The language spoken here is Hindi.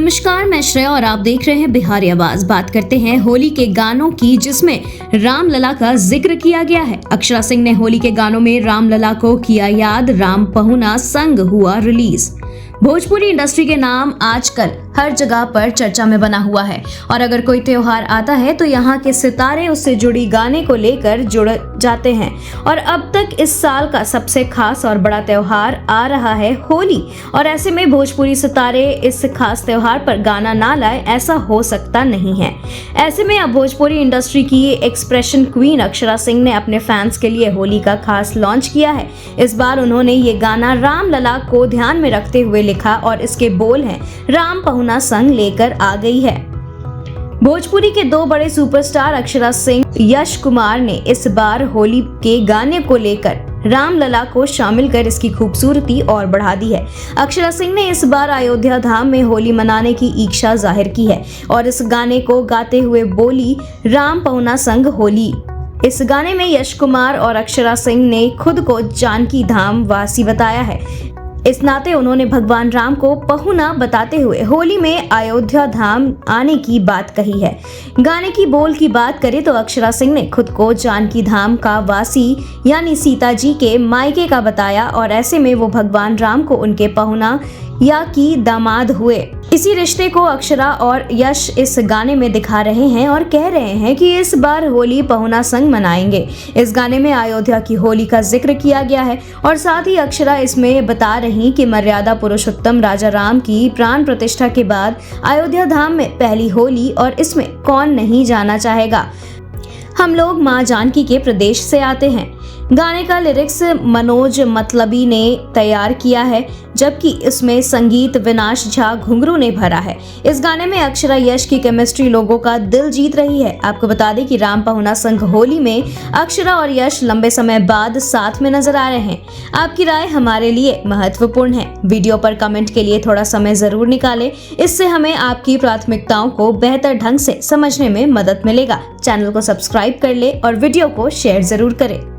नमस्कार, मैं श्रेया और आप देख रहे हैं बिहारी आवाज। बात करते हैं होली के गानों की, जिसमें रामलला का जिक्र किया गया है। अक्षरा सिंह ने होली के गानों में रामलला को किया याद। राम पहुना संग हुआ रिलीज। भोजपुरी इंडस्ट्री के नाम आजकल हर जगह पर चर्चा में बना हुआ है और अगर कोई त्योहार आता है तो यहाँ के सितारे उससे जुड़ी गाने को लेकर जुड़ जाते हैं। और अब तक इस साल का सबसे खास और बड़ा त्योहार आ रहा है होली, और ऐसे में भोजपुरी सितारे इस खास त्योहार पर गाना ना लाए ऐसा हो सकता नहीं है। ऐसे में अब भोजपुरी इंडस्ट्री की एक्सप्रेशन क्वीन अक्षरा सिंह ने अपने फैंस के लिए होली का खास लॉन्च किया है। इस बार उन्होंने ये गाना रामलला को ध्यान में रखते हुए लिखा और इसके बोल हैं, राम पहुना संग लेकर आ गई है। भोजपुरी के दो बड़े सुपरस्टार अक्षरा सिंह, यश कुमार ने इस बार होली के गाने को लेकर रामलला को शामिल कर इसकी खूबसूरती और बढ़ा दी है। अक्षरा सिंह ने इस बार अयोध्या धाम में होली मनाने की इच्छा जाहिर की है और इस गाने को गाते हुए बोली, राम पहुना संग होली। इस गाने में यश कुमार और अक्षरा सिंह ने खुद को जानकी धाम वासी बताया है। इस नाते उन्होंने भगवान राम को पहुना बताते हुए होली में अयोध्या धाम आने की बात कही है। गाने की बोल की बात करें तो अक्षरा सिंह ने खुद को जानकी धाम का वासी यानी सीता जी के मायके का बताया और ऐसे में वो भगवान राम को उनके पहुना या की दामाद हुए। इसी रिश्ते को अक्षरा और यश इस गाने में दिखा रहे हैं और कह रहे हैं कि इस बार होली पहुना संग मनाएंगे। इस गाने में अयोध्या की होली का जिक्र किया गया है और साथ ही अक्षरा इसमें बता रही कि मर्यादा पुरुषोत्तम राजा राम की प्राण प्रतिष्ठा के बाद अयोध्या धाम में पहली होली और इसमें कौन नहीं जाना चाहेगा। हम लोग माँ जानकी के प्रदेश से आते हैं। गाने का लिरिक्स मनोज मतलबी ने तैयार किया है, जबकि इसमें संगीत विनाश झा घुंघरू ने भरा है। इस गाने में अक्षरा यश की केमिस्ट्री लोगों का दिल जीत रही है। आपको बता दें कि राम पहुना संग होली में अक्षरा और यश लंबे समय बाद साथ में नजर आ रहे हैं। आपकी राय हमारे लिए महत्वपूर्ण है। वीडियो पर कमेंट के लिए थोड़ा समय जरूर निकालें, इससे हमें आपकी प्राथमिकताओं को बेहतर ढंग से समझने में मदद मिलेगा। चैनल को सब्सक्राइब कर ले और वीडियो को शेयर जरूर करें।